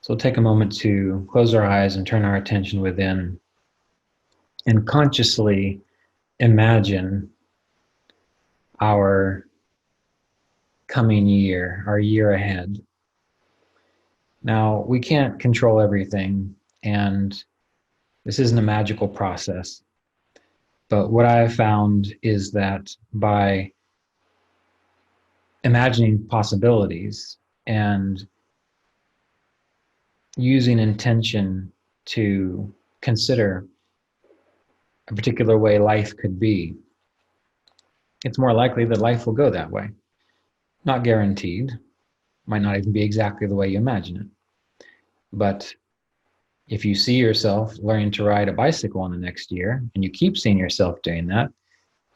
So we'll take a moment to close our eyes and turn our attention within and consciously imagine our coming year, our year ahead. Now, we can't control everything, and this isn't a magical process. But what I have found is that by imagining possibilities and using intention to consider a particular way life could be, it's more likely that life will go that way. Not guaranteed, might not even be exactly the way you imagine it. But if you see yourself learning to ride a bicycle in the next year, and you keep seeing yourself doing that,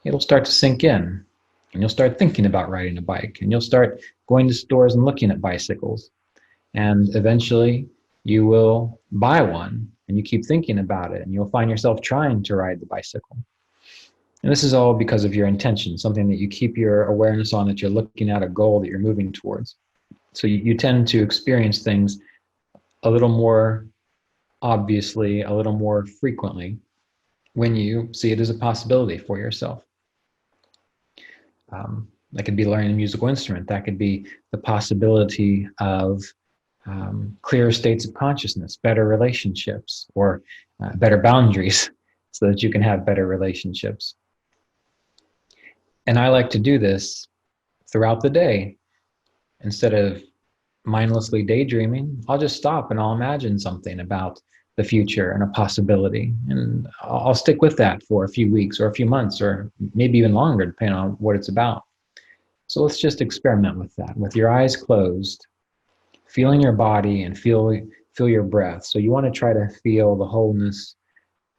it'll start to sink in. And you'll start thinking about riding a bike, and you'll start going to stores and looking at bicycles. And eventually you will buy one, and you keep thinking about it, and you'll find yourself trying to ride the bicycle. And this is all because of your intention, something that you keep your awareness on, that you're looking at, a goal that you're moving towards. So you tend to experience things a little more obviously, a little more frequently when you see it as a possibility for yourself. That could be learning a musical instrument. That could be the possibility of clearer states of consciousness, better relationships, or better boundaries so that you can have better relationships. And I like to do this throughout the day. Instead of mindlessly daydreaming, I'll just stop and I'll imagine something about the future and a possibility. And I'll stick with that for a few weeks or a few months or maybe even longer, depending on what it's about. So let's just experiment with that. With your eyes closed, feeling your body and feel your breath. So you want to try to feel the wholeness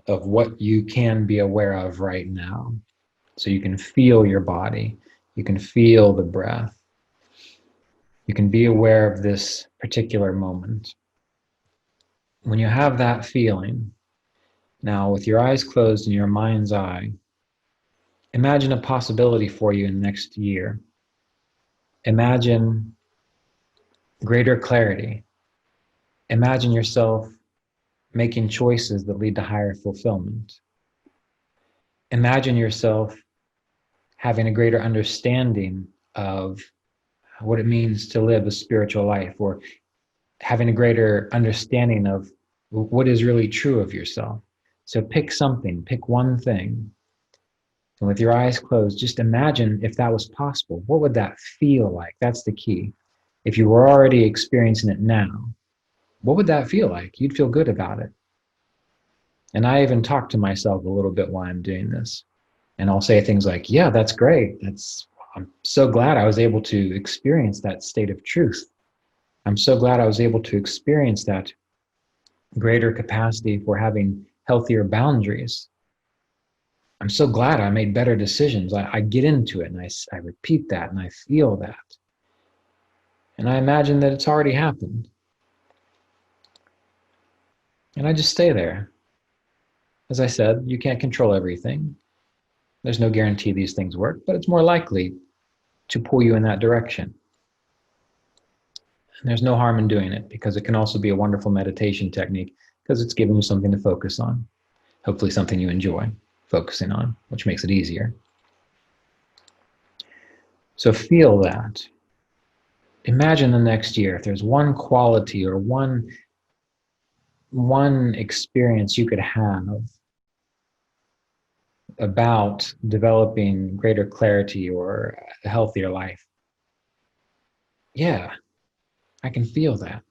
of what you can be aware of right now. So you can feel your body. You can feel the breath. You can be aware of this particular moment. When you have that feeling, now with your eyes closed in your mind's eye, imagine a possibility for you in the next year. Imagine greater clarity. Imagine yourself making choices that lead to higher fulfillment. Imagine yourself having a greater understanding of what it means to live a spiritual life, or having a greater understanding of what is really true of yourself. So pick something, pick one thing. And with your eyes closed, just imagine if that was possible. What would that feel like? That's the key. If you were already experiencing it now, what would that feel like? You'd feel good about it. And I even talk to myself a little bit while I'm doing this. And I'll say things like, yeah, that's great. I'm so glad I was able to experience that state of truth. I'm so glad I was able to experience that greater capacity for having healthier boundaries. I'm so glad I made better decisions. I get into it and I repeat that and I feel that. And I imagine that it's already happened. And I just stay there. As I said, you can't control everything. There's no guarantee these things work, but it's more likely to pull you in that direction. And there's no harm in doing it, because it can also be a wonderful meditation technique, because it's giving you something to focus on. Hopefully something you enjoy focusing on, which makes it easier. So feel that. Imagine the next year, if there's one quality or one experience you could have about developing greater clarity or a healthier life. Yeah, I can feel that.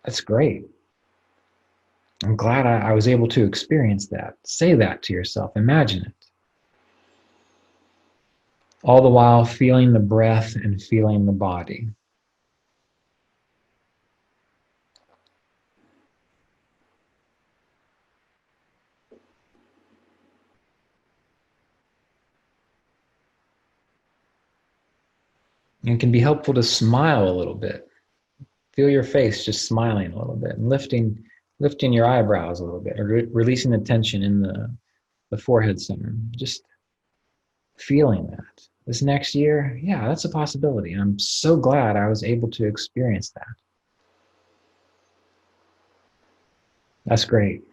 That's great. I'm glad I was able to experience that. Say that to yourself. Imagine it. All the while feeling the breath and feeling the body. And it can be helpful to smile a little bit. Feel your face just smiling a little bit and lifting your eyebrows a little bit, or releasing the tension in the forehead center. Just feeling that. This next year, yeah, that's a possibility. And I'm so glad I was able to experience that. That's great.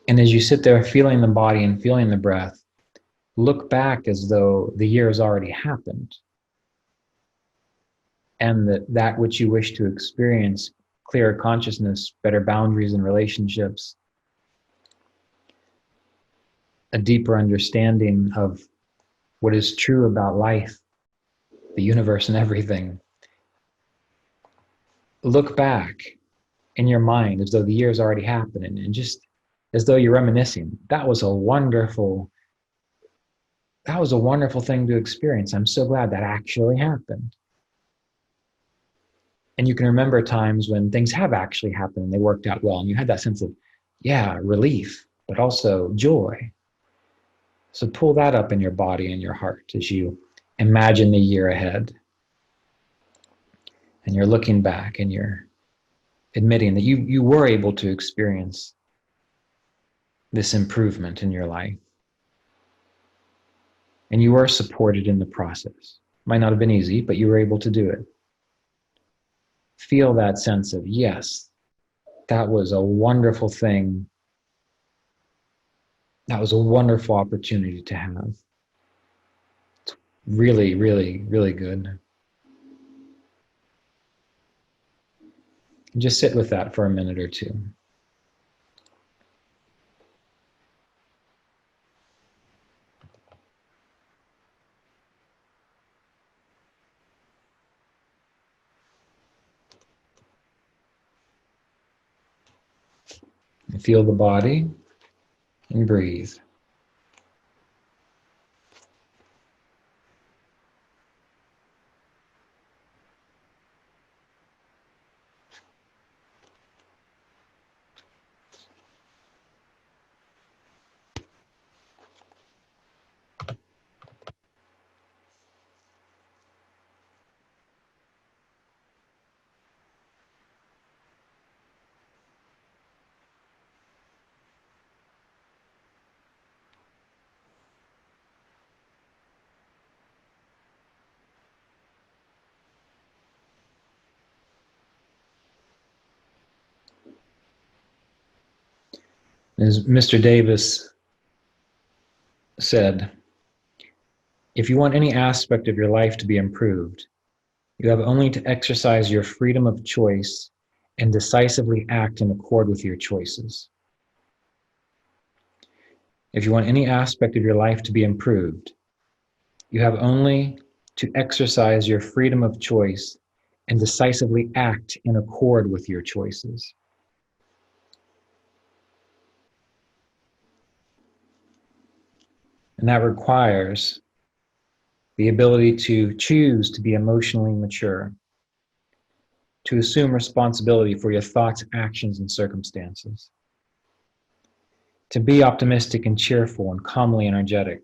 And as you sit there feeling the body and feeling the breath, look back as though the year has already happened, and that which you wish to experience, clearer consciousness, better boundaries in relationships, a deeper understanding of what is true about life, the universe, and everything. Look back in your mind as though the year has already happened, and just as though you're reminiscing. That was a wonderful thing to experience. I'm so glad that actually happened. And you can remember times when things have actually happened and they worked out well, and you had that sense of, relief, but also joy. So pull that up in your body and your heart as you imagine the year ahead. And you're looking back and you're admitting that you were able to experience this improvement in your life. And you were supported in the process. Might not have been easy, but you were able to do it. Feel that sense of, yes, that was a wonderful thing. That was a wonderful opportunity to have. It's really, really, really good. And just sit with that for a minute or two. And feel the body and breathe. As Mr. Davis said, if you want any aspect of your life to be improved, you have only to exercise your freedom of choice and decisively act in accord with your choices. If you want any aspect of your life to be improved, you have only to exercise your freedom of choice and decisively act in accord with your choices. And that requires the ability to choose to be emotionally mature, to assume responsibility for your thoughts, actions, and circumstances, to be optimistic and cheerful and calmly energetic,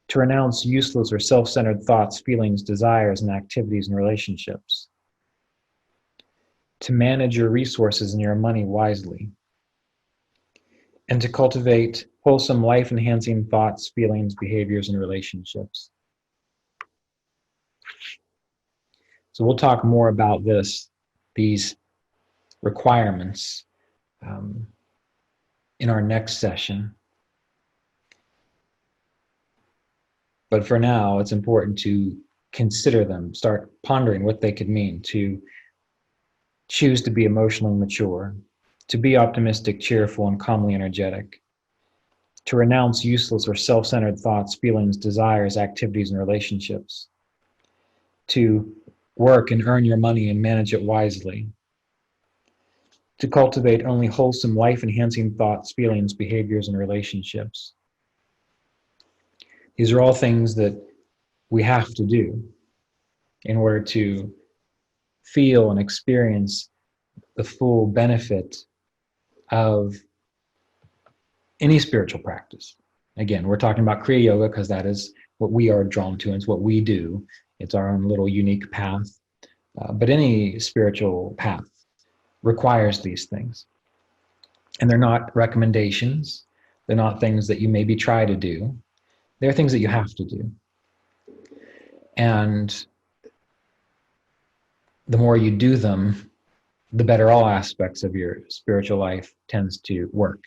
to renounce useless or self-centered thoughts, feelings, desires, and activities and relationships, to manage your resources and your money wisely, and to cultivate wholesome, life-enhancing thoughts, feelings, behaviors, and relationships. So we'll talk more about these requirements in our next session. But for now, it's important to consider them, start pondering what they could mean, to choose to be emotionally mature, to be optimistic, cheerful, and calmly energetic, to renounce useless or self-centered thoughts, feelings, desires, activities, and relationships, to work and earn your money and manage it wisely, to cultivate only wholesome, life-enhancing thoughts, feelings, behaviors, and relationships. These are all things that we have to do in order to feel and experience the full benefit of any spiritual practice. Again, we're talking about Kriya Yoga because that is what we are drawn to, and it's what we do. It's our own little unique path. But any spiritual path requires these things. And they're not recommendations. They're not things that you maybe try to do. They're things that you have to do. And the more you do them, the better all aspects of your spiritual life tends to work.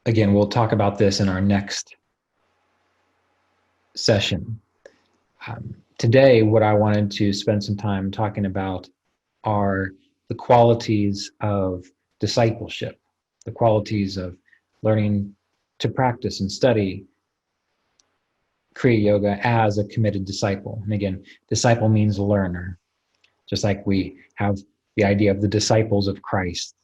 Again, we'll talk about this in our next session. Today, what I wanted to spend some time talking about are the qualities of discipleship, the qualities of learning to practice and study Kriya Yoga as a committed disciple. And again, disciple means learner, just like we have the idea of the disciples of Christ.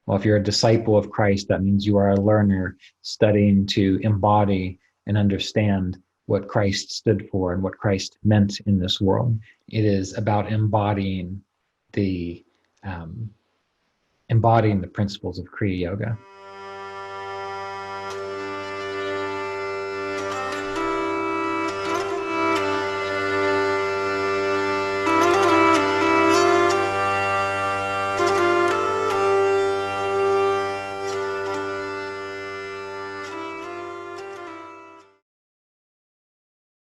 Well, if you're a disciple of Christ, that means you are a learner studying to embody and understand what Christ stood for and what Christ meant in this world. It is about embodying the principles of Kriya Yoga.